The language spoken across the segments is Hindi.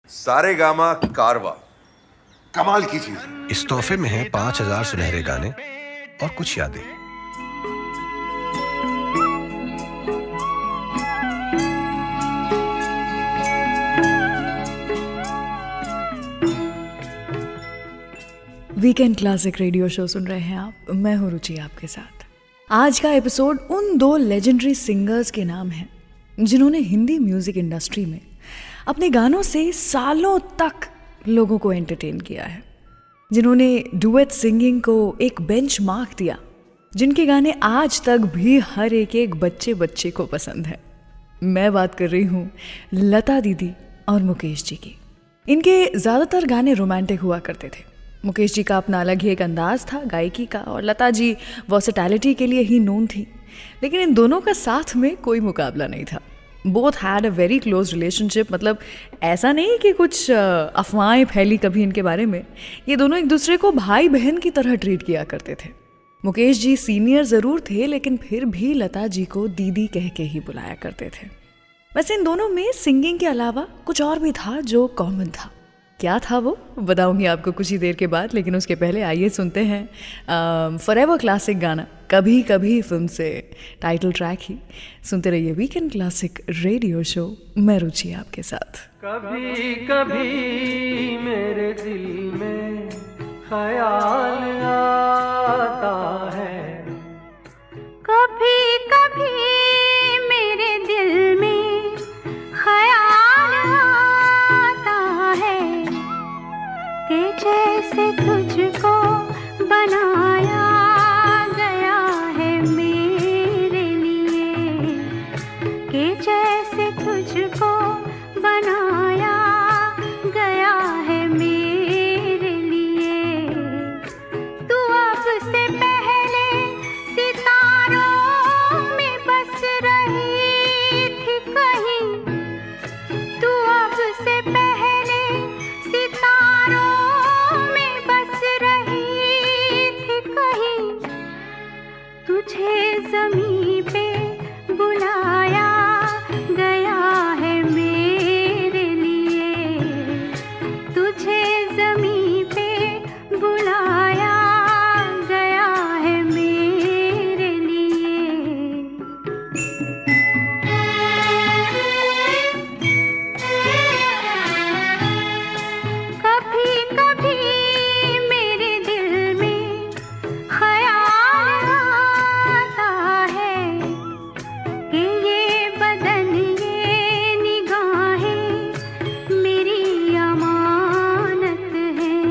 सारेगामा कारवा, कमाल की चीज। इस तोहफे में हैं 5000 सुनहरे गाने और कुछ यादें। वीकेंड क्लासिक रेडियो शो सुन रहे हैं आप। मैं हूं रुचि आपके साथ। आज का एपिसोड उन दो लेजेंडरी सिंगर्स के नाम है जिन्होंने हिंदी म्यूजिक इंडस्ट्री में अपने गानों से सालों तक लोगों को एंटरटेन किया है, जिन्होंने डुएट सिंगिंग को एक बेंचमार्क दिया, जिनके गाने आज तक भी हर एक बच्चे को पसंद है। मैं बात कर रही हूँ लता दीदी और मुकेश जी की। इनके ज़्यादातर गाने रोमांटिक हुआ करते थे। मुकेश जी का अपना अलग ही एक अंदाज था गायकी का, और लता जी वर्सेटैलिटी के लिए ही नोन थी। लेकिन इन दोनों का साथ में कोई मुकाबला नहीं था। Both had a very close relationship. मतलब ऐसा नहीं कि कुछ अफवाहें फैली कभी इनके बारे में। ये दोनों एक दूसरे को भाई बहन की तरह ट्रीट किया करते थे। मुकेश जी सीनियर ज़रूर थे, लेकिन फिर भी लता जी को दीदी कह के ही बुलाया करते थे। वैसे इन दोनों में सिंगिंग के अलावा कुछ और भी था जो कॉमन था। क्या था वो बताऊंगी आपको कुछ ही देर के बाद, लेकिन उसके पहले आइए सुनते हैं फॉरएवर क्लासिक गाना कभी कभी फिल्म से टाइटल ट्रैक ही। सुनते रहिए वीकेंड क्लासिक रेडियो शो, मैं रुचि आपके साथ। कभी कभी मेरे दिल में ख्याल आता है, कभी कभी मेरे दिल में ख्याल आता है कि जैसे तुझको बनाया गया है मेरे लिए, कि जैसे तुझको बनाया गया है मेरे लिए। तू अब से पहले सितारों में बस रही थी कहीं, तू अब से पहले सितारों में बस रही थी कहीं। तुझे ज़मीं पे बुलाया गया है मेरे लिए, तुझे ज़मीं पे बुलाया गया है मेरे लिए। कभी कभी मेरे दिल में ख्याल आता है कि ये बदन ये निगाहें मेरी अमानत हैं,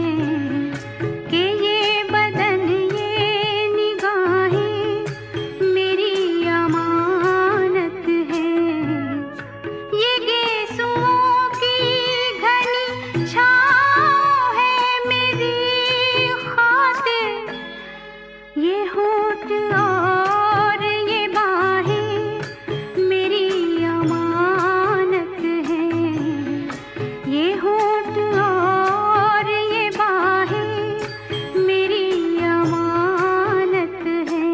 कि ये बदन ये निगाहें मेरी अमानत हैं। ये गेसुओं की घनी छाँव है मेरी खातिर, ये होठ और ये बाहें मेरी अमानत हैं, ये होठ और ये बाहें मेरी अमानत हैं।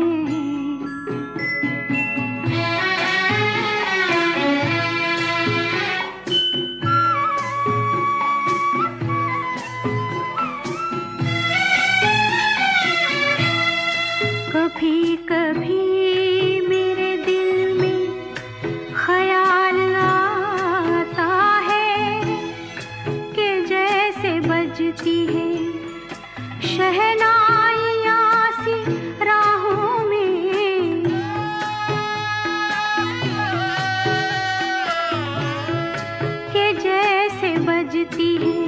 कभी कभी मेरे दिल में ख्याल आता है कि जैसे बजती है शहनाइयाँ सी राहों में, कि जैसे बजती है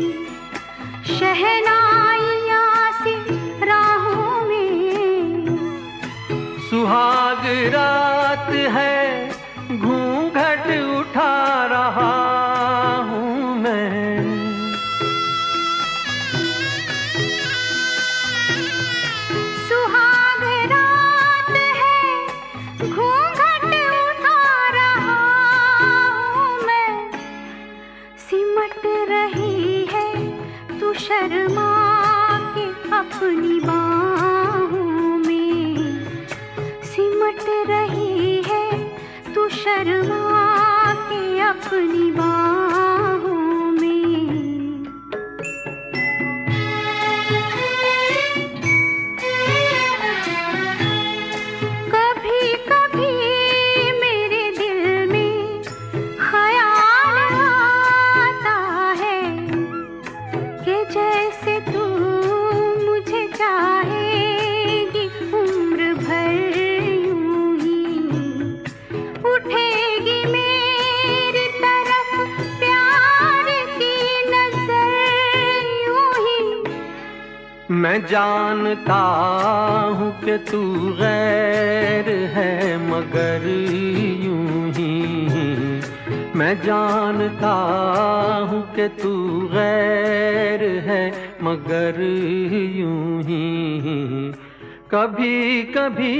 शहनाइयाँ सी राहों में। सुहाग रात है घूंघट उठा रहा हूँ मैं, सुहाग रात है घूंघट उठा रहा हूँ मैं। सिमट रही है तू शर्मा के अपनी बाहों में, सिमट रही है तू शर्मा के अपनी बाहों में। मैं जानता हूँ कि तू गैर है मगर यूं ही, मैं जानता हूँ कि तू गैर है मगर यूं ही। कभी कभी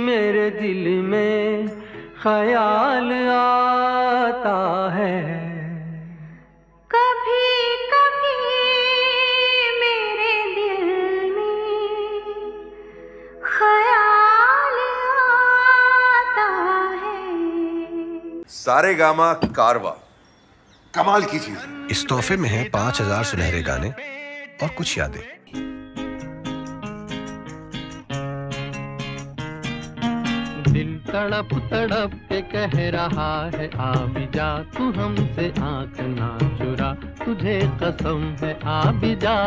मेरे दिल में ख्याल आता है, कभी कभी मेरे दिल में ख्याल आता है। सारेगामा कारवा कमाल की चीज। इस तोहफे में है 5000 सुनहरे गाने और कुछ यादें। दिल तड़प तड़प के कह रहा है आ भी जा, तू हमसे आंख ना चुरा, तुझे कसम है आ भी जा।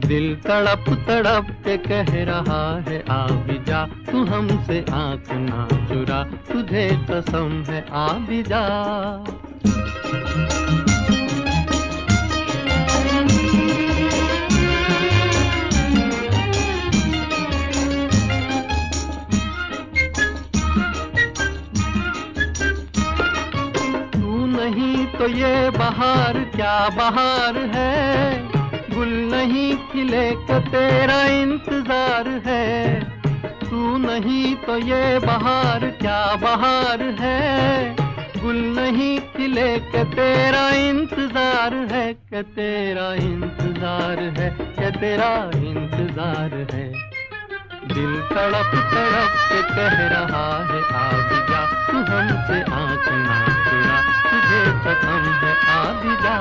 दिल तड़प तड़प के कह रहा है आ भी जा, तू हमसे आंख ना चुरा, तुझे कसम है आ भी जा। तो ये बहार क्या बहार है, गुल नहीं खिले के तेरा इंतजार है। तू नहीं तो ये बहार क्या बहार है, गुल नहीं खिले के तेरा इंतजार है, के तेरा इंतजार है, के तेरा इंतजार है। दिल तड़प तड़प के कह रहा है आ भी जा, तू हमसे आंख ना चुरा, तुझे कसम है आ भी जा।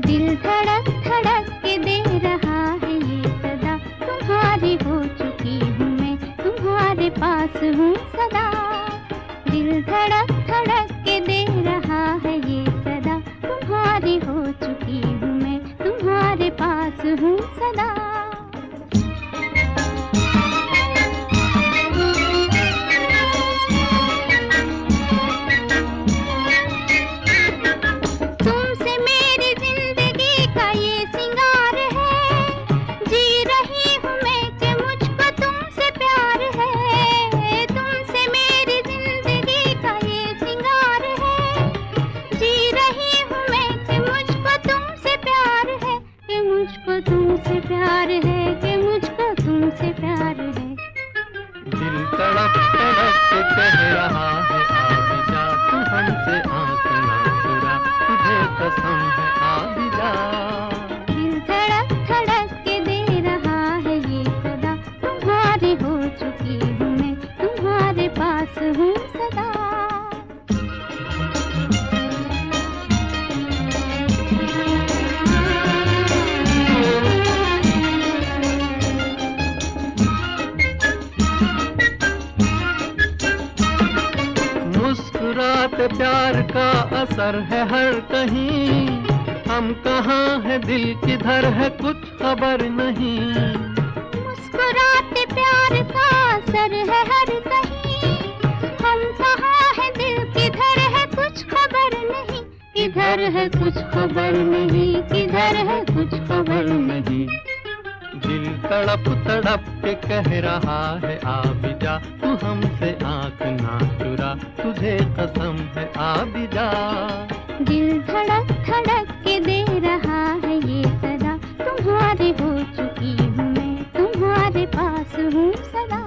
दिल धड़क धड़क के दे रहा है ये सदा, तुम्हारी हो चुकी हूँ मैं, तुम्हारे पास हूँ सदा। दिल धड़क धड़क के दे रहा है ये सदा, तुम्हारी हो चुकी हूँ मैं, तुम्हारे पास हूँ सदा। प्यार का असर है हर कहीं, हम कहाँ है दिल किधर है कुछ खबर नहीं। मुस्कुराते प्यार का असर है हर कहीं, हम कहाँ है दिल किधर है कुछ खबर नहीं, किधर है कुछ खबर नहीं, किधर है कुछ खबर नहीं। दिल तड़प तड़प के कह रहा है आ भी जा, तू हमसे आंख ना चुरा, तुझे कसम है आ भी जा। दिल धड़क धड़क के दे रहा है ये सदा, तुम्हारी हो चुकी हूँ मैं, तुम्हारे पास हूँ सदा।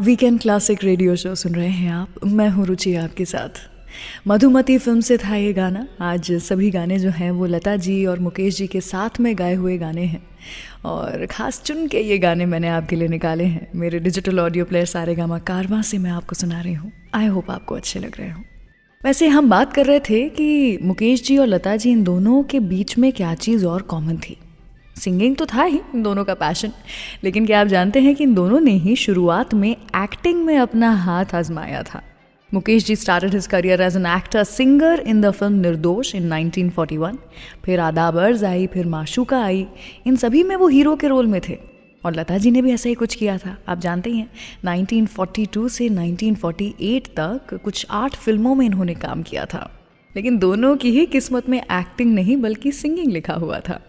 वीकेंड क्लासिक रेडियो शो सुन रहे हैं आप, मैं हूँ रुचि आपके साथ। मधुमती फिल्म से था ये गाना। आज सभी गाने जो हैं वो लता जी और मुकेश जी के साथ में गाए हुए गाने हैं, और ख़ास चुन के ये गाने मैंने आपके लिए निकाले हैं मेरे डिजिटल ऑडियो प्लेयर सारेगामा कारवां से। मैं आपको सुना रही हूँ, आई होप आपको अच्छे लग रहे हों। वैसे हम बात कर रहे थे कि मुकेश जी और लता जी, इन दोनों के बीच में क्या चीज़ और कॉमन थी। सिंगिंग तो था ही इन दोनों का पैशन, लेकिन क्या आप जानते हैं कि इन दोनों ने ही शुरुआत में एक्टिंग में अपना हाथ आजमाया था। Mukesh ji started his career as an actor singer in the film निर्दोष in 1941। फिर आदाब अर्ज़ आई, फिर माशूका आई, इन सभी में वो हीरो के रोल में थे। और लता जी ने भी ऐसा ही कुछ किया था। आप जानते ही हैं 1942 से 1948 तक कुछ 8 फिल्मों में इन्होंने काम किया था। लेकिन दोनों की ही किस्मत में एक्टिंग नहीं बल्कि सिंगिंग लिखा हुआ था।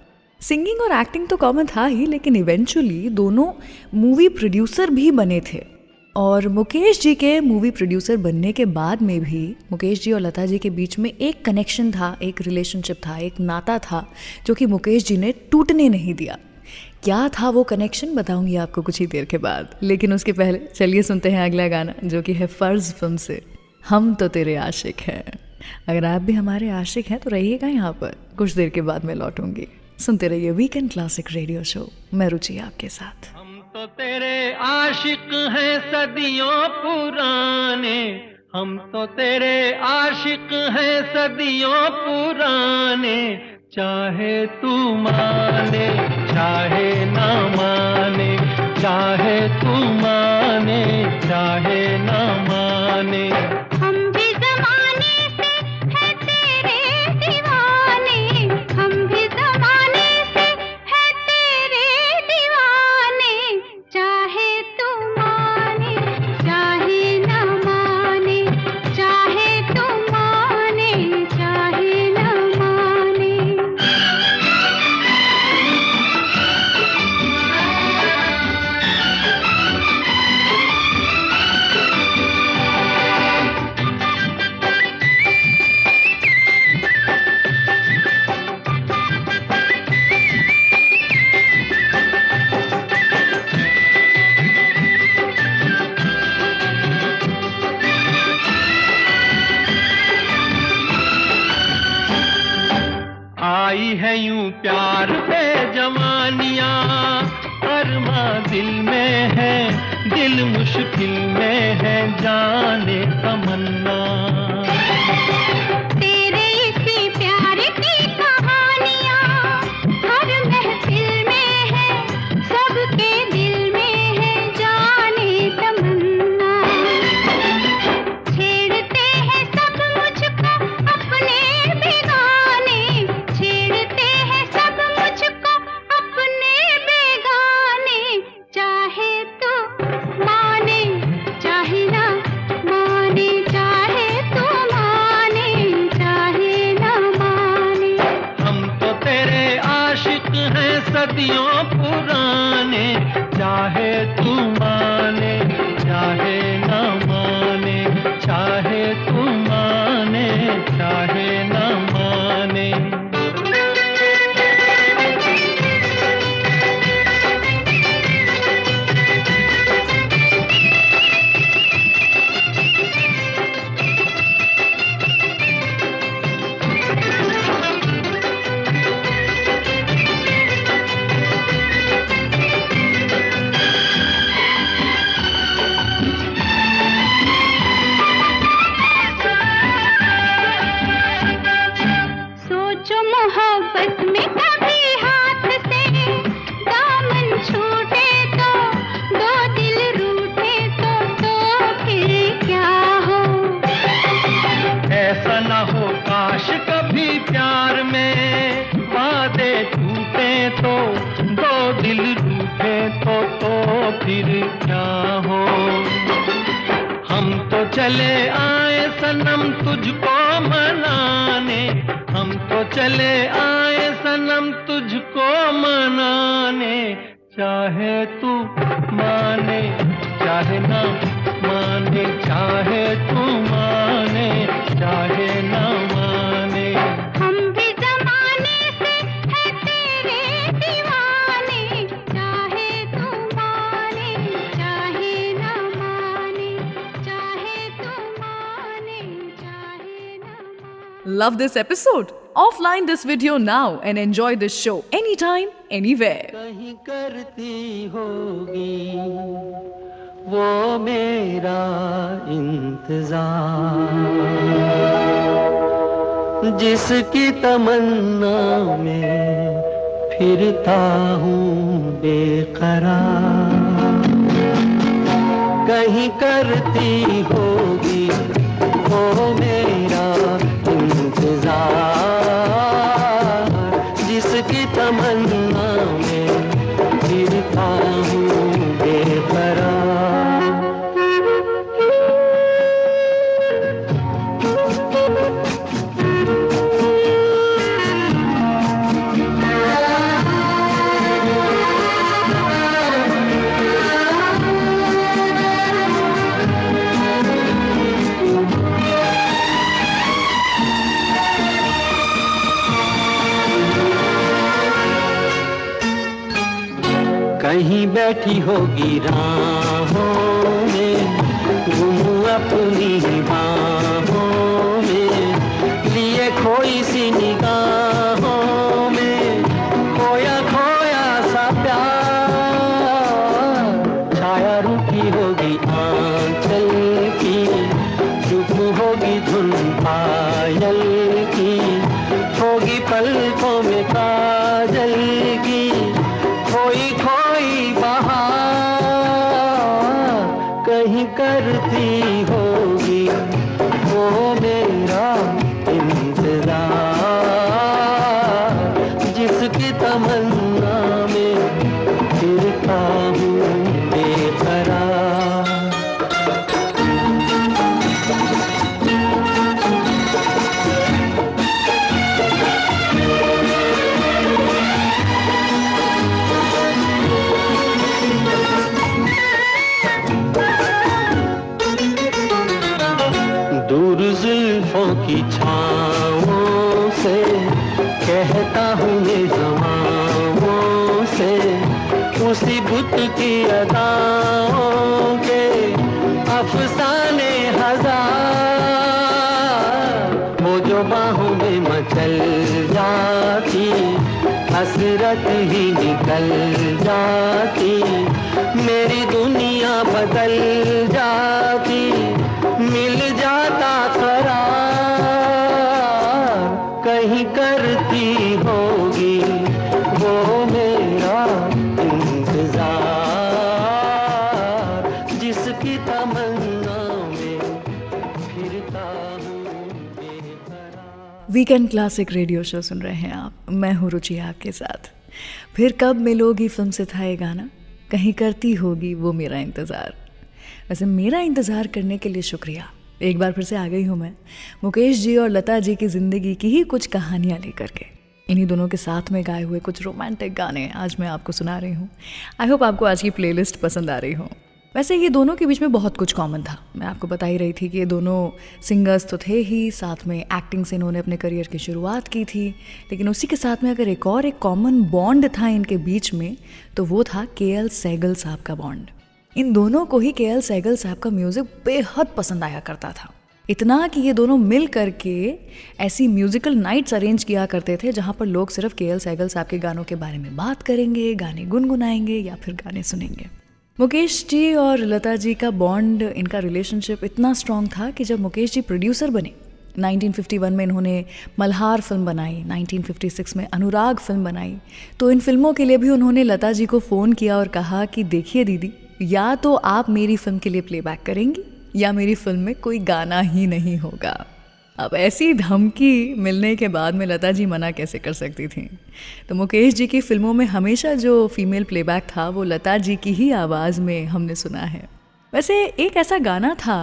सिंगिंग और एक्टिंग तो कॉमन था ही, लेकिन इवेंचुअली दोनों मूवी प्रोड्यूसर भी बने थे। और मुकेश जी के मूवी प्रोड्यूसर बनने के बाद में भी मुकेश जी और लता जी के बीच में एक कनेक्शन था, एक रिलेशनशिप था, एक नाता था जो कि मुकेश जी ने टूटने नहीं दिया। क्या था वो कनेक्शन बताऊंगी आपको कुछ ही देर के बाद, लेकिन उसके पहले चलिए सुनते हैं अगला गाना जो कि है फर्ज फिल्म से हम तो तेरे आशिक हैं। अगर आप भी हमारे आशिक हैं तो रहिएगा यहाँ पर, कुछ देर के बाद मैं लौटूंगी। सुनते रहिए वीकेंड क्लासिक रेडियो शो, मैं रुचि आपके साथ। हम तो तेरे आशिक हैं सदियों पुराने, हम तो तेरे आशिक हैं सदियों पुराने, चाहे तू माने चाहे ना माने, चाहे तू माने चाहे ना माने। हम भी ज़माने से हैं तेरे दीवाने, हम भी ज़माने से हैं तेरे दीवाने, चाहे तू माने चाहे ना माने, चाहे तू माने चाहे ना माने। आई है यूं प्यार पे जवानियां, अरमा दिल में है, दिल मुश्किल में है, जाने तमन्ना। तेरे इसी प्यार की कहानियाँ हर महफिल में है, सबके दिल में है, जाने तमन्ना। छेड़ते हैं सब मुझको अपने बेगाने, छेड़ते हैं सब मुझको अपने बेगाने, चाहे तो माने चाहे ना माने, चाहे तो माने चाहे ना माने। हम तो तेरे आशिक हैं सदियों पुराने, चाहे तू माने चाहे ना माने, चाहे तू माने चाहे ना माने। सोचो मोहब्बत में कभी हाथ से दामन छूटे तो, दो दिल रूठे तो फिर क्या हो। ऐसा ना हो काश कभी प्यार में वादे टूटे तो, दो दिल रूठे तो फिर क्या हो। हम तो चले आए सनम तुझको मनाने, हम तो चले आए सनम तुझको मनाने, चाहे तू माने चाहे ना माने, चाहे तू माने चाहे ना माने। हम भी ज़माने से हैं तेरे दीवाने, चाहे तू माने चाहे ना माने, चाहे तू माने चाहे ना माने। Love this episode? Offline this video now and enjoy this show anytime, anywhere. कहीं करती होगी वो मेरा इंतजार, जिसकी तमन्ना में फिरता हूँ बेकरार। कहीं करती होगी वो मेरा इंतजार, जिसकी तमन्ना में फिरता हूँ बेकरार। बैठी होगी राहों में, गुम अपनी बाहों में, लिए खोई सी निगाहों में, खोया खोया सा प्यार, छाया रुकी होगी आंचल की, चुप होगी धुन पायल की, होगी पलकों में काजल की, खोई खोई बहार कहीं करती होगी वो मेरा इंतजार, जिसकी तमन्ना में फिरता हूँ बेकरार। दूर जुल्फों की छाँवों से कहता हूँ ये ज़मानों से, उसी बुत की अदाओं के अफसाने हजार, वो जो बाहों में मचल जाती, हसरत ही निकल जाती, मेरी दुनिया बदल जाती, मिल जाता करार, कहीं करती होगी वो मेरा इंतजार, जिसकी तमन्ना में फिरता हूँ बेकरार। वीकेंड क्लासिक रेडियो शो सुन रहे हैं आप, मैं हूँ रुचि आपके साथ। फिर कब मिलोगी फिल्म से था ये गाना, कहीं करती होगी वो मेरा इंतज़ार। वैसे मेरा इंतज़ार करने के लिए शुक्रिया। एक बार फिर से आ गई हूँ मैं मुकेश जी और लता जी की ज़िंदगी की ही कुछ कहानियाँ लेकर के। इन्हीं दोनों के साथ में गाए हुए कुछ रोमांटिक गाने आज मैं आपको सुना रही हूँ। आई होप आपको आज की प्लेलिस्ट पसंद आ रही हो। वैसे ये दोनों के बीच में बहुत कुछ कॉमन था। मैं आपको बता ही रही थी कि ये दोनों सिंगर्स तो थे ही, साथ में एक्टिंग से इन्होंने अपने करियर की शुरुआत की थी, लेकिन उसी के साथ में अगर एक कॉमन बॉन्ड था इनके बीच में तो वो था के.एल. सहगल साहब का बॉन्ड। इन दोनों को ही के.एल. सहगल साहब का म्यूज़िक बेहद पसंद आया करता था, इतना कि ये दोनों मिल करके ऐसी म्यूज़िकल नाइट्स अरेंज किया करते थे जहाँ पर लोग सिर्फ के.एल. सहगल साहब के गानों के बारे में बात करेंगे, गाने गुनगुनाएंगे या फिर गाने सुनेंगे। मुकेश जी और लता जी का बॉन्ड, इनका रिलेशनशिप इतना स्ट्रॉन्ग था कि जब मुकेश जी प्रोड्यूसर बने 1951 में इन्होंने मल्हार फिल्म बनाई, 1956 में अनुराग फिल्म बनाई, तो इन फिल्मों के लिए भी उन्होंने लता जी को फ़ोन किया और कहा कि देखिए दीदी, या तो आप मेरी फिल्म के लिए प्लेबैक करेंगी या मेरी फिल्म में कोई गाना ही नहीं होगा। अब ऐसी धमकी मिलने के बाद में लता जी मना कैसे कर सकती थी। तो मुकेश जी की फिल्मों में हमेशा जो फीमेल प्लेबैक था वो लता जी की ही आवाज़ में हमने सुना है। वैसे एक ऐसा गाना था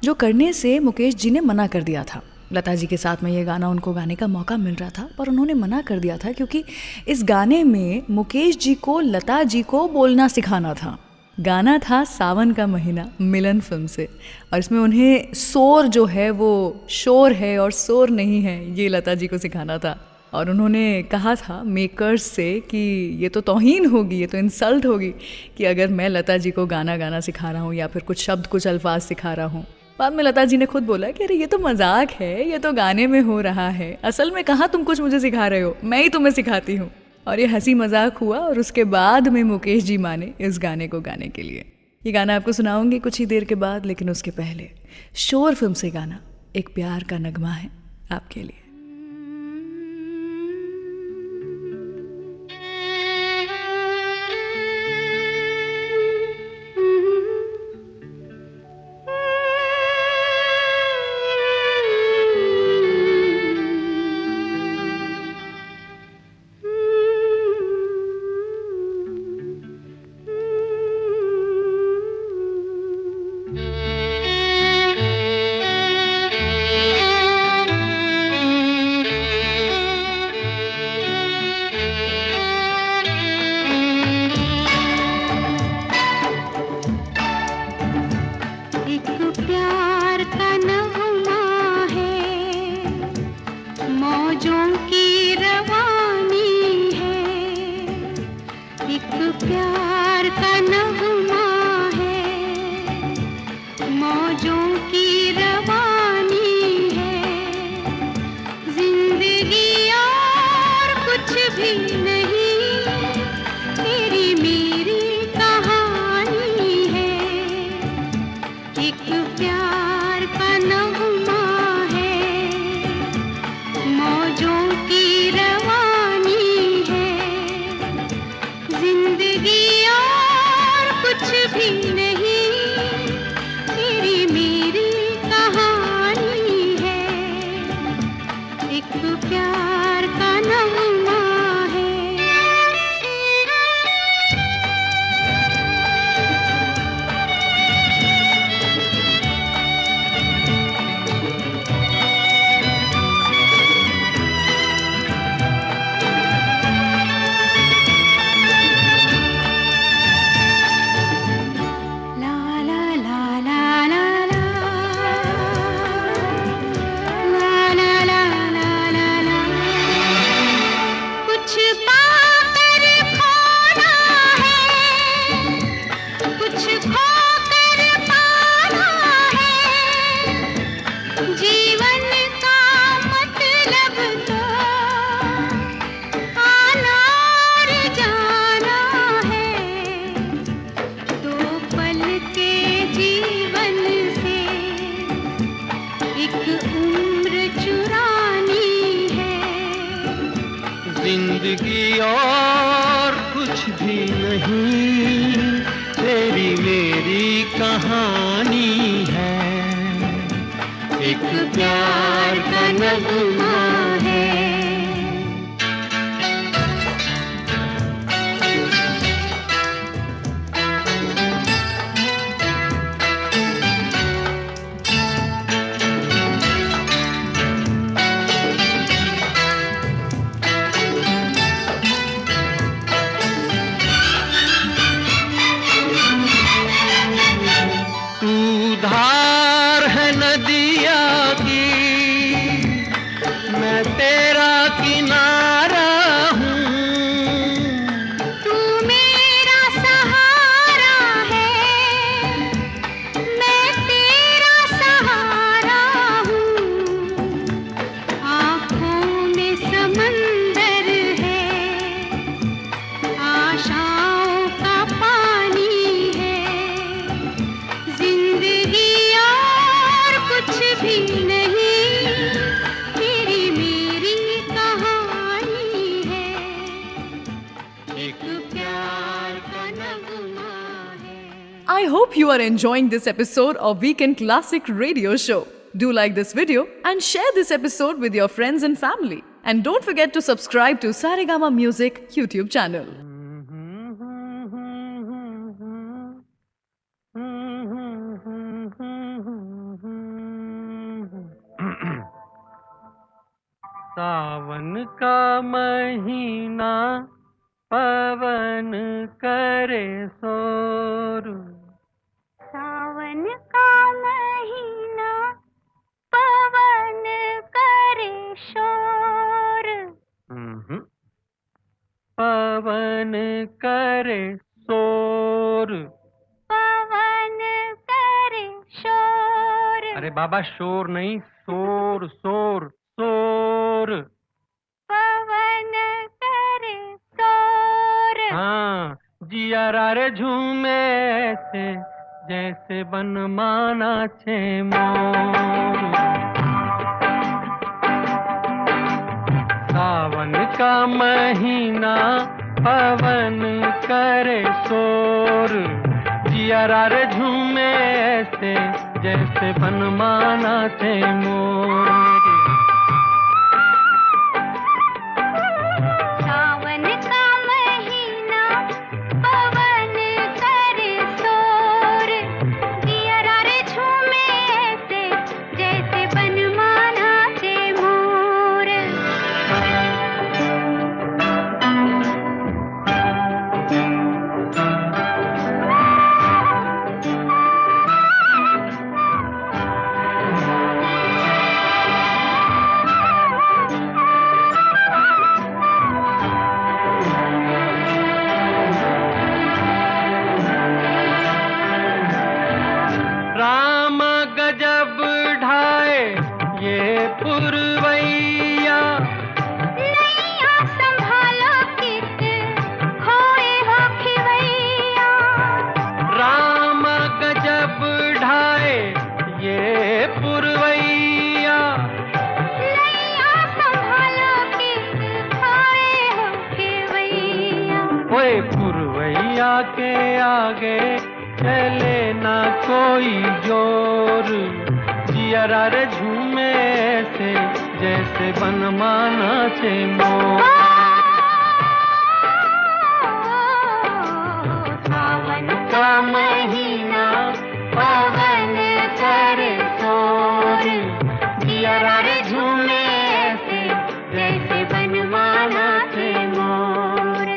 जो करने से मुकेश जी ने मना कर दिया था। लता जी के साथ में ये गाना उनको गाने का मौका मिल रहा था, पर उन्होंने मना कर दिया था क्योंकि इस गाने में मुकेश जी को लता जी को बोलना सिखाना था। गाना था सावन का महीना, मिलन फिल्म से, और इसमें उन्हें शोर जो है वो शोर है और शोर नहीं है, ये लता जी को सिखाना था। और उन्होंने कहा था मेकर्स से कि ये तो तौहीन होगी, ये तो इंसल्ट होगी कि अगर मैं लता जी को गाना गाना सिखा रहा हूँ या फिर कुछ शब्द कुछ अल्फाज सिखा रहा हूँ। बाद में लता जी ने खुद बोला कि अरे ये तो मजाक है, ये तो गाने में हो रहा है, असल में कहाँ तुम कुछ मुझे सिखा रहे हो, मैं ही तुम्हें सिखाती हूँ। और ये हंसी मजाक हुआ और उसके बाद में मुकेश जी माने इस गाने को गाने के लिए। ये गाना आपको सुनाऊंगी कुछ ही देर के बाद, लेकिन उसके पहले शोर फिल्म से गाना एक प्यार का नगमा है आपके लिए। एक उम्र चुरानी है। जिंदगी और कुछ भी नहीं, तेरी मेरी कहानी है। एक प्यार का नगमा है। तू धार है नदिया की, मैं तेरा किनारा हूँ। तू मेरा सहारा है, मैं तेरा सहारा हूँ। आँखों में समंदर है, आशाओं का पानी है। जिंदगी और कुछ भी नहीं, तेरी मेरी कहानी है। एक प्यार का नगमा है। I hope you are enjoying this episode of Weekend Classic Radio Show. Do like this video and share this episode with your friends and family. And don't forget to subscribe to Saregama Music YouTube channel. सावन का महीना पवन करे शोर। सावन का महीना पवन करे शोर। पवन करे शोर। पवन करे शोर। अरे बाबा शोर नहीं, शोर शोर शोर। पवन करे शोर। हाँ, जिया रे झूमे ऐसे जैसे बनमाना छे मोर। सावन का महीना पवन करे शोर। जिया रे झूमे ऐसे जैसे बनमाना छे मोर। सावन का महीना पवन करे शोर। जिया रे झूमे ऐसे जैसे बनमाना छे मोर। राम गजब ढाए ये पुरवैया। नैया संभालो कित खोए हो खिवैया। राम गजब ढाए ये पुरवैया। नैया संभालो कित खोए हो खिवैया। ओए पुरवैया के आगे चले ना कोई जोर। जिया रे झूमे ऐसे जैसे बनमाना छे मोर। सावन का महीना पवन करे शोर। जिया रे झूमे ऐसे जैसे बनमाना छे मोर।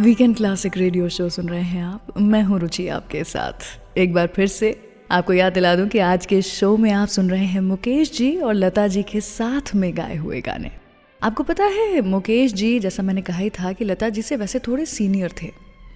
वीकेंड क्लासिक रेडियो शो सुन रहे हैं आप। मैं हूं रुचि आपके साथ। एक बार फिर से आपको याद दिला दूं कि आज के शो में आप सुन रहे हैं मुकेश जी और लता जी के साथ में गाए हुए गाने। आपको पता है मुकेश जी, जैसा मैंने कहा ही था, कि लता जी से वैसे थोड़े सीनियर थे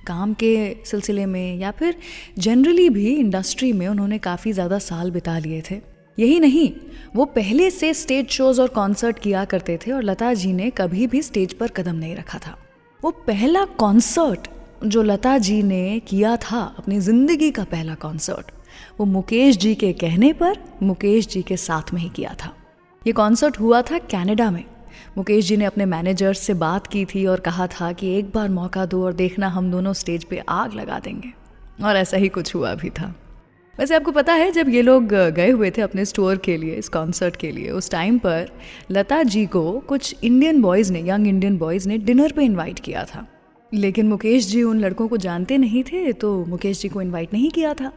काम के सिलसिले में या फिर जनरली भी इंडस्ट्री में उन्होंने काफ़ी ज़्यादा साल बिता लिए थे। यही नहीं, वो पहले से स्टेज शोज और कॉन्सर्ट किया करते थे और लता जी ने कभी भी स्टेज पर कदम नहीं रखा था। वो पहला कॉन्सर्ट जो लता जी ने किया था, अपनी ज़िंदगी का पहला कॉन्सर्ट, वो मुकेश जी के कहने पर मुकेश जी के साथ में ही किया था। ये कॉन्सर्ट हुआ था कनाडा में। मुकेश जी ने अपने मैनेजर्स से बात की थी और कहा था कि एक बार मौका दो और देखना हम दोनों स्टेज पे आग लगा देंगे, और ऐसा ही कुछ हुआ भी था। वैसे आपको पता है, जब ये लोग गए हुए थे अपने स्टोर के लिए, इस कॉन्सर्ट के लिए, उस टाइम पर लता जी को कुछ इंडियन बॉयज़ ने, यंग इंडियन बॉयज़ ने डिनर पे इनवाइट किया था। लेकिन मुकेश जी उन लड़कों को जानते नहीं थे, तो मुकेश जी को इनवाइट नहीं किया था।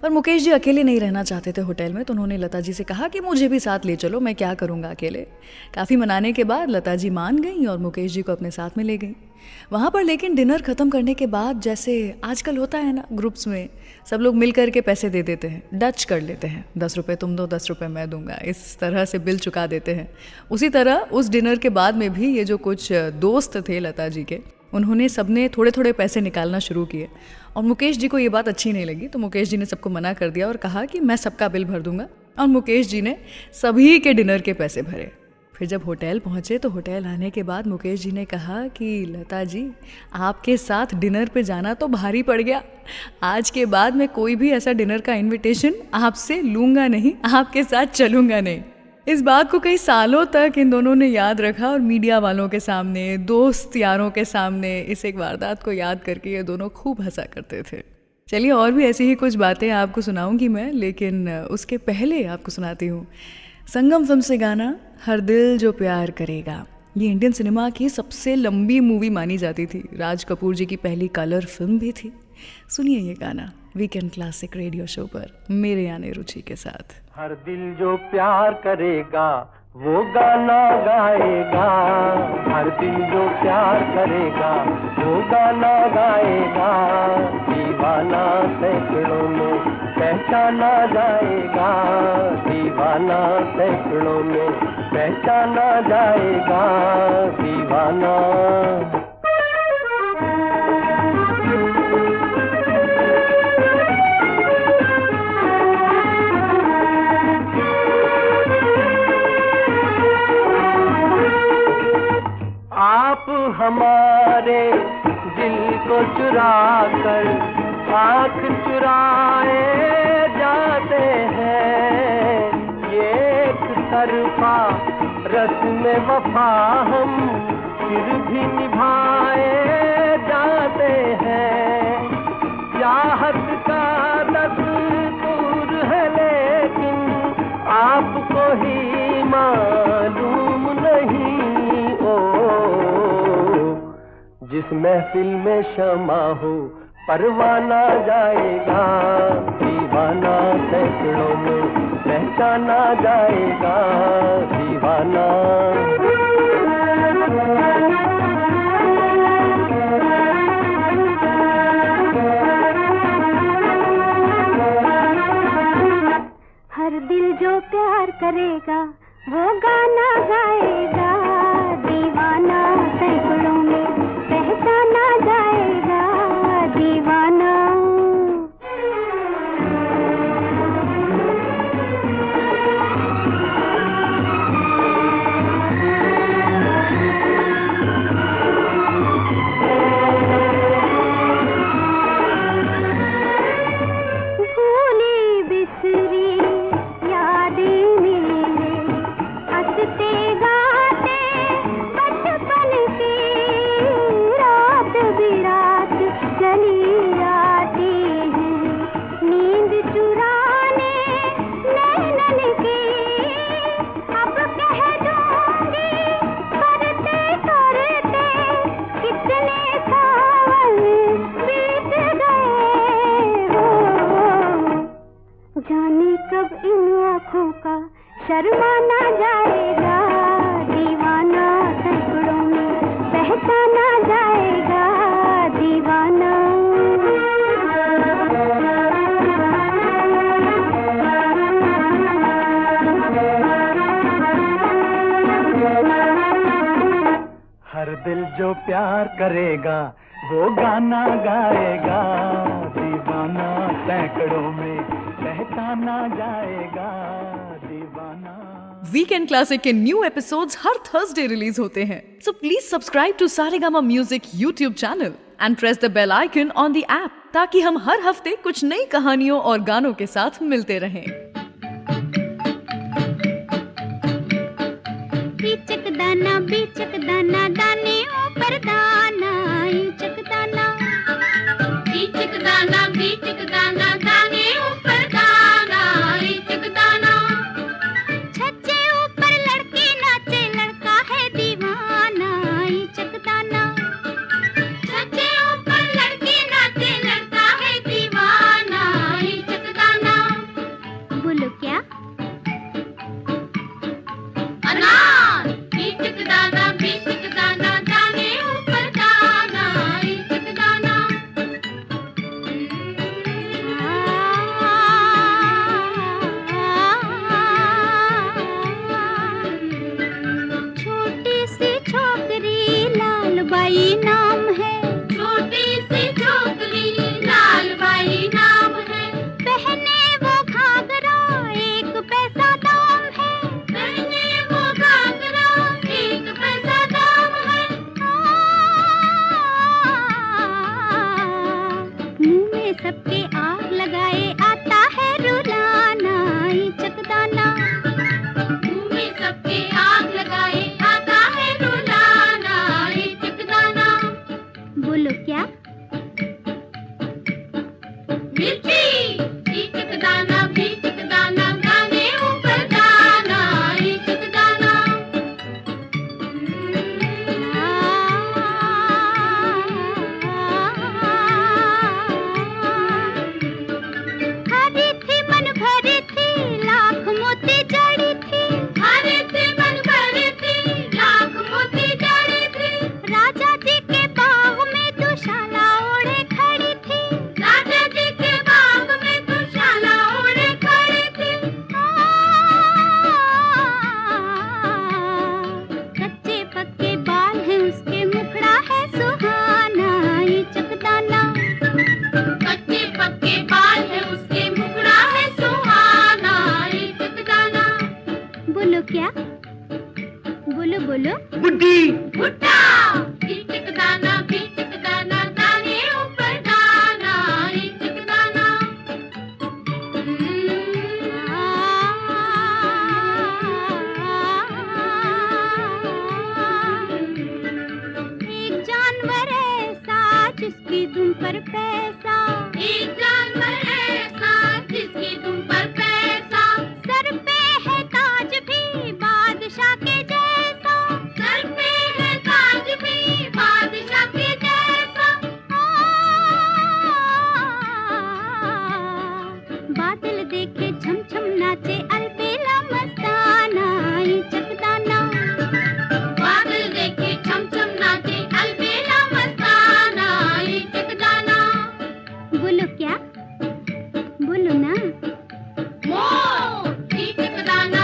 पर मुकेश जी अकेले नहीं रहना चाहते थे होटल में, तो उन्होंने लता जी से कहा कि मुझे भी साथ ले चलो, मैं क्या करूँगा अकेले। काफ़ी मनाने के बाद लता जी मान गई और मुकेश जी को अपने साथ में ले गई वहाँ पर। लेकिन डिनर ख़त्म करने के बाद, जैसे आजकल होता है ना, ग्रुप्स में सब लोग मिल कर के पैसे दे देते हैं, डच कर लेते हैं, 10 रुपये तुम दो, 10 रुपये मैं दूंगा, इस तरह से बिल चुका देते हैं। उसी तरह उस डिनर के बाद में भी ये जो कुछ दोस्त थे लता जी के, उन्होंने सबने थोड़े थोड़े पैसे निकालना शुरू किए। और मुकेश जी को ये बात अच्छी नहीं लगी, तो मुकेश जी ने सबको मना कर दिया और कहा कि मैं सबका बिल भर दूंगा। और मुकेश जी ने सभी के डिनर के पैसे भरे। फिर जब होटल पहुँचे तो होटल आने के बाद मुकेश जी ने कहा कि लता जी, आपके साथ डिनर पे जाना तो भारी पड़ गया। आज के बाद मैं कोई भी ऐसा डिनर का इनविटेशन आपसे लूँगा नहीं, आपके साथ चलूँगा नहीं। इस बात को कई सालों तक इन दोनों ने याद रखा और मीडिया वालों के सामने, दोस्त यारों के सामने इस एक वारदात को याद करके ये दोनों खूब हंसा करते थे। चलिए, और भी ऐसी ही कुछ बातें आपको सुनाऊंगी मैं, लेकिन उसके पहले आपको सुनाती हूँ संगम फिल्म से गाना हर दिल जो प्यार करेगा। ये इंडियन सिनेमा की सबसे लंबी मूवी मानी जाती थी। राज कपूर जी की पहली कलर फिल्म भी थी। सुनिए ये गाना वीकेंड क्लासिक रेडियो शो पर मेरे यानी रुचि के साथ। हर दिल जो प्यार करेगा वो गाना गाएगा, हर दिल जो प्यार करेगा वो गाना गाएगा। दीवाना सैकड़ों में पहचाना जाएगा, दीवाना सैकड़ों में पहचाना जाएगा, दीवाना। आप हमारे दिल को चुरा कर आँख चुराए जाते हैं, ये एक तरफा रस्म वफा हम फिर भी निभाए जाते हैं। चाहत का दस्तूर है लेकिन आपको ही मालूम नहीं। जिस महफिल में शमा हो परवाना जाएगा, दीवाना सैकड़ों में पहचाना जाएगा, दीवाना। हर दिल जो प्यार करेगा वो गाना गाएगा, दीवाना सैकड़ों में पहचाना जाएगा, दीवाना। भूली बिसरी यादें मेरे हंसते गाते बचपन की, रात बिरात चली आती है नींद चुराने नैनन की। अब कह दूंगी करते करते कितने साल बीत गए हो, जाने कब इन आँखों का शर्माना जाएगा, दीवाना सैकड़ों में पहचाना जाएगा, जो प्यार करेगा वो गाना गाएगा, दीवाना सैकड़ों में पहचाना जाएगा, दीवाना। वीकेंड क्लासिक के न्यू एपिसोड्स हर थर्सडे रिलीज होते हैं, so please subscribe to Saregama music YouTube channel and press the bell icon on the app, ताकि हम हर हफ्ते कुछ नई कहानियों और गानों के साथ मिलते रहें। बीचक दाना दाने ऊपर दाना, ईचक दाना, बीचक दाना, बीचक दाना दाने ऊपर दाना, ईचक दाना। छज्जे ऊपर लड़की नाचे, लड़का है दीवाना, ईचक दाना। छज्जे ऊपर लड़की नाचे, लड़का है दीवाना, ईचक दाना। बोलो क्या? अनार। बीचक दाना दाने ऊपर दाना, ईचक दाना। छोटी सी छोकरी लाल बाई नाम है, छोटी सी छोकरी लाल बाई नाम है। पहने वो घाघरा एक पैसा दाम है, पहने वो घाघरा एक पैसा दाम है। मुंह में सबके आग लगाए आता है रुलाना, ईचक दाना। मुंह में सबके आग लगाए आता है रुलाना, ईचक दाना। बोलो क्या? मिर्ची। ईचक दाना दाने ऊपर दाना, ईचक दाना। हरी थी मन भरी थी, लाख मोती जड़ी थी, हरी थी मन भरी थी, लाख मोती जड़ी थी। राजा जी के बाग में दुशाला ओढ़े खड़ी थी, राजा जी के बाग में दुशाला ओढ़े खड़ी थी। कच्चे पक्के बाल हैं उसके, मुखड़ा है सुहाना, ईचक दाना। कच्चे पक्के बाल है उसके, मुखड़ा है सुहाना, ईचक दाना। बोलो क्या? बोलो बोलो। बुड्ढी। भुट्टा। ईचक दाना दाने ऊपर दाना, ईचक दाना। एक जानवर ऐसा जिसकी तुम पर पैसा, एक जानवर ऐसा जिसकी तुम पर पैसा। सर पे है ताज भी बादशाह के जैसा, सर पे है ताज भी बादशाह के जैसा। बादल देखे झम झम नाचे, अलबेला मस्ताना, ईचक दाना। बादल देखे झम झम नाचे, अलबेला मस्ताना, ईचक दाना। बोलो क्या? बोलो ना। मोर। ईचक दाना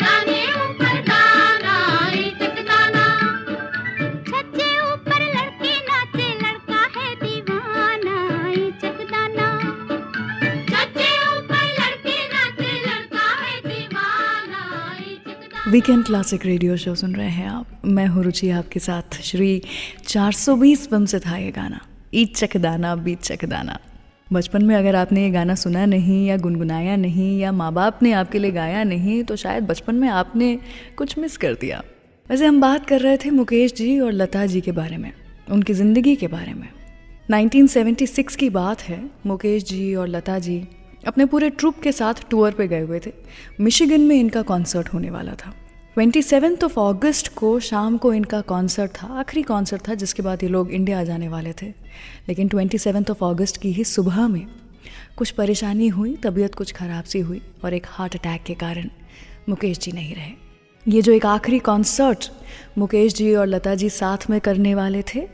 दाने ऊपर दाना, ईचक दाना। छज्जे ऊपर लड़की नाचे, लड़का है दीवाना, ईचक दाना। छज्जे ऊपर लड़की नाचे, लड़का है दीवाना, ईचक दाना। वीकेंड क्लासिक रेडियो शो सुन रहे हैं आप, मैं हूँ रुचि आपके साथ। श्री 420 फिल्म से था ये गाना, ईचक दाना बीचक दाना। बचपन में अगर आपने ये गाना सुना नहीं या गुनगुनाया नहीं या माँ बाप ने आपके लिए गाया नहीं, तो शायद बचपन में आपने कुछ मिस कर दिया। वैसे हम बात कर रहे थे मुकेश जी और लता जी के बारे में, उनकी ज़िंदगी के बारे में। 1976 की बात है। मुकेश जी और लता जी अपने पूरे ट्रूप के साथ टूर पे गए हुए थे। मिशिगन में इनका कॉन्सर्ट होने वाला था। 27 अगस्त को शाम को इनका कॉन्सर्ट था, आखिरी कॉन्सर्ट था, जिसके बाद ये लोग इंडिया आ जाने वाले थे। लेकिन 27 अगस्त की ही सुबह में कुछ परेशानी हुई, तबीयत कुछ ख़राब सी हुई और एक हार्ट अटैक के कारण मुकेश जी नहीं रहे। ये जो एक आखिरी कॉन्सर्ट मुकेश जी और लता जी साथ में करने वाले थे,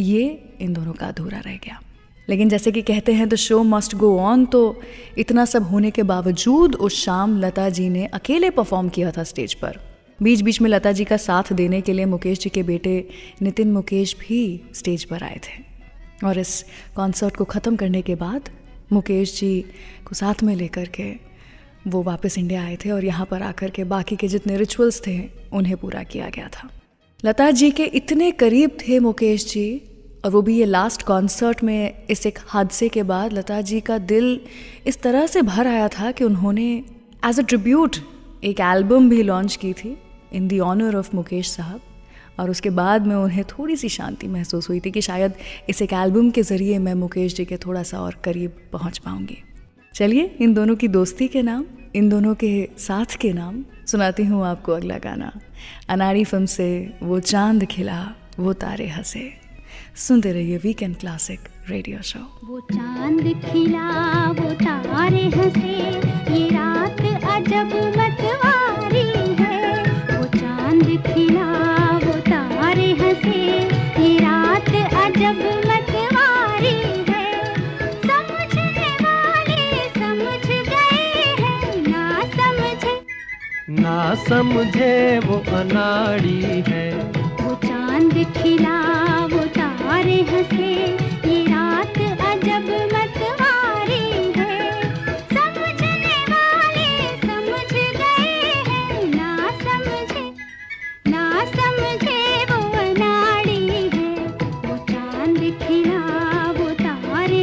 ये इन दोनों का अधूरा रह गया। लेकिन जैसे कि कहते हैं the show must go on, तो इतना सब होने के बावजूद उस शाम लता जी ने अकेले परफॉर्म किया था स्टेज पर। बीच बीच में लता जी का साथ देने के लिए मुकेश जी के बेटे नितिन मुकेश भी स्टेज पर आए थे। और इस कॉन्सर्ट को ख़त्म करने के बाद मुकेश जी को साथ में लेकर के वो वापस इंडिया आए थे और यहाँ पर आकर के बाकी के जितने रिचुअल्स थे उन्हें पूरा किया गया था। लता जी के इतने करीब थे मुकेश जी, और वो भी ये लास्ट कॉन्सर्ट में इस एक हादसे के बाद लता जी का दिल इस तरह से भर आया था कि उन्होंने एज अ ट्रिब्यूट एक एल्बम भी लॉन्च की थी in the honour of Mukesh साहब। और उसके बाद में उन्हें थोड़ी सी शांति महसूस हुई थी कि शायद इस एक एल्बम के ज़रिए मैं मुकेश जी के थोड़ा सा और करीब पहुंच पाऊंगी। चलिए इन दोनों की दोस्ती के नाम, इन दोनों के साथ के नाम सुनाती हूँ आपको अगला गाना। अनाड़ी फिल्म से वो चांद खिला वो तारे हंसे। सुनते रहिए वीकेंड क्लासिक रेडियो शो। वो चांद खिला वो तारे हंसे, ये रात अजब मतवारी है। वो चांद खिला वो तारे हंसे, ये रात अजब मतवारी है। समझने वाले समझ गए हैं, ना समझे वो अनाड़ी है। वो चांद खिला वो तारे हंसे, ये रात अजब मतवारी है। समझने वाले समझ गए हैं, ना समझे वो अनाड़ी है। वो चांद खिला वो तारे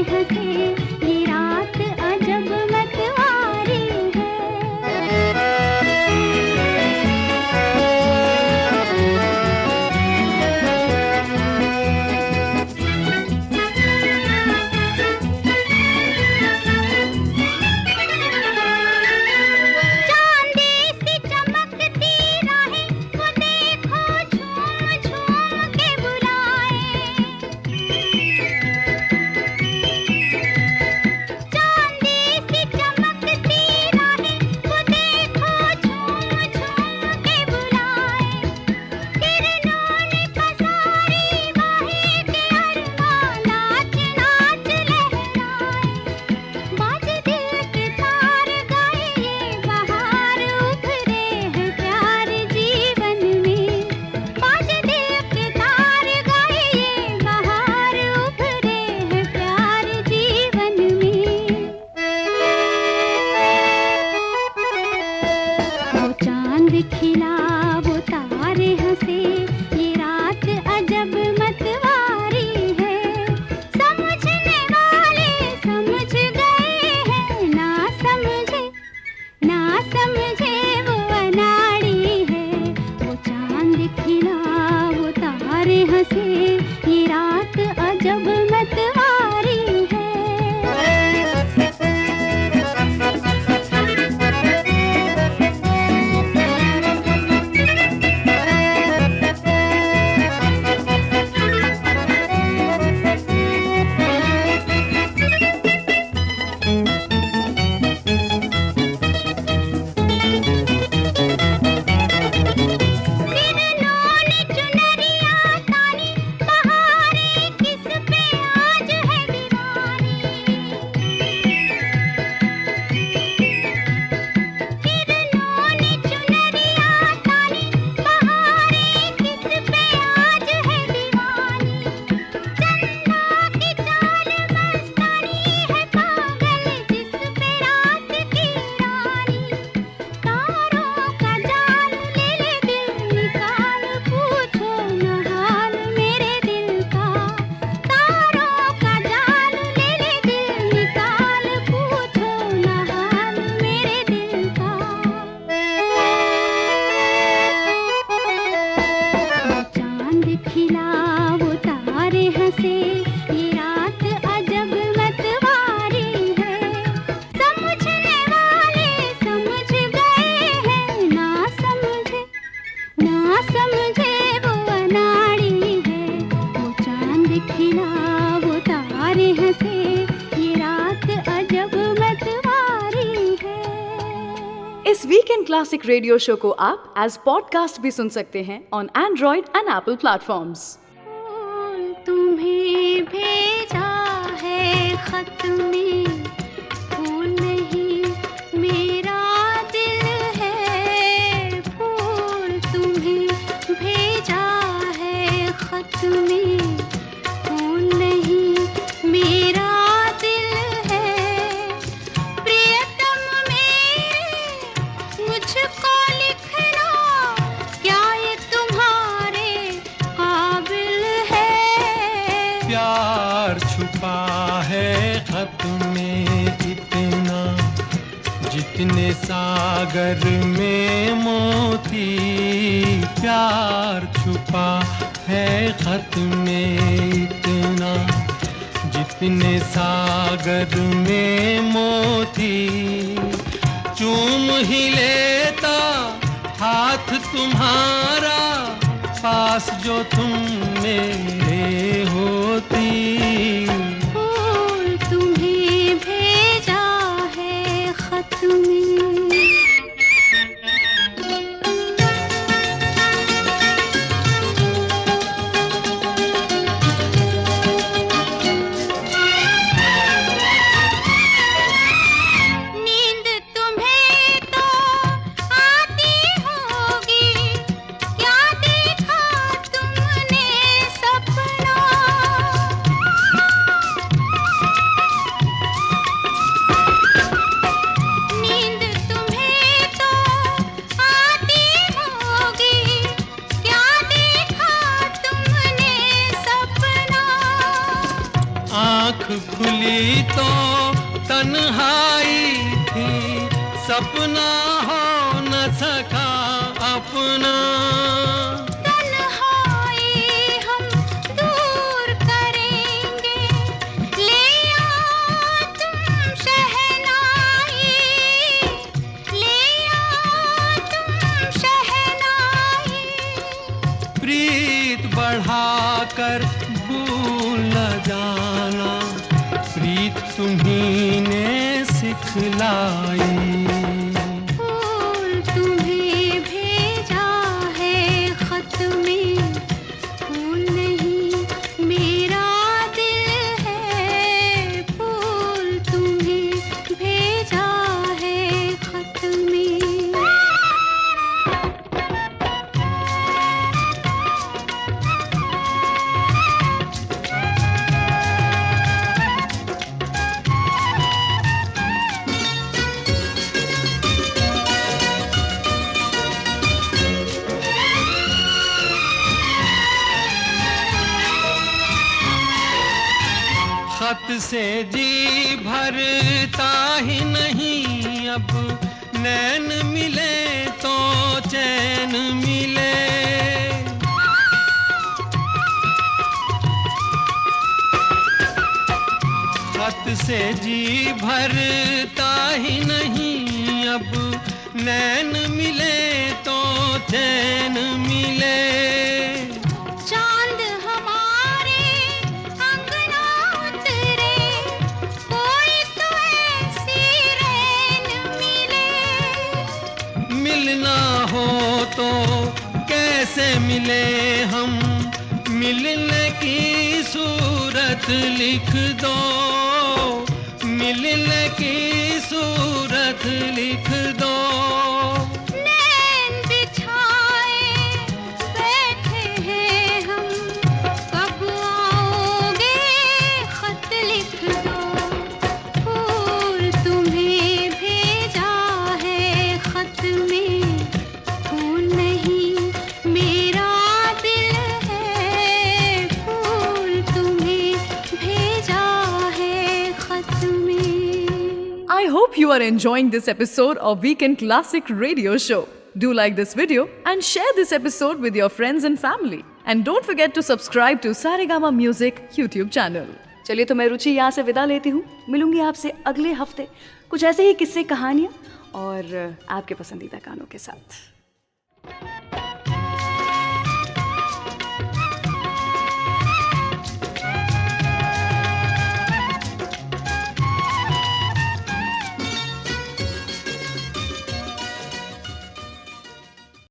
हंसे, ये रात अजब मतवारी है। इस वीकेंड क्लासिक रेडियो शो को आप एज पॉडकास्ट भी सुन सकते हैं on Android and Apple platforms. तुम्हें भेजा है खत में, फूल नहीं मेरा दिल है फूल जितने सागर में मोती प्यार छुपा है खत में इतना, जितने सागर में मोती चूम ही लेता हाथ तुम्हारा, पास जो तुम मेरे होती। फूल तुम्हें भेजा है खत में। नींद तुम्हें तो आती होगी, क्या देखा तुमने सपना। नींद तुम्हें तो आती होगी, क्या देखा तुमने सपना। आँख खुली तो तन्हाई थी, सपना हो न सका अपना। तन्हाई हम दूर करेंगे, ले आओ तुम शहनाई, ले आओ तुम शहनाई। प्रीत बढ़ाकर भूल न जाना, प्रीत तुम्ही ने सिखलाई। फूल तुम्हें भेजा है खत में, फूल नहीं मेरा दिल है। फूल तुम्हें भेजा है खत में। खत से जी भरता ही नहीं, अब नैन मिले तो चैन मिले। खत से जी भरता ही नहीं, अब नैन मिले तो चैन मिले। चांद हमारे अंगना उतरे, कोई तो ऐसी रैन मिले। मिलना हो तो कैसे मिले हम, मिलने की सूरत लिख दो, मिलने की सूरत लिख दो। नैन बिछाए बैठे हैं हम, कब आओगे खत लिख दो। फूल तुम्हें भेजा है खत में, फूल नहीं मेरा दिल है। फूल तुम्हें भेजा है खत में। I hope you are enjoying this episode of Weekend Classic Radio Show. Do like this video and share this episode with your friends and family. And don't forget to subscribe to Saregama Music YouTube channel. चलिए तो मैं रुचि यहाँ से विदा लेती हूँ। मिलूंगी आपसे अगले हफ्ते कुछ ऐसे ही किस्से, कहानियाँ और आपके पसंदीदा गानों के साथ।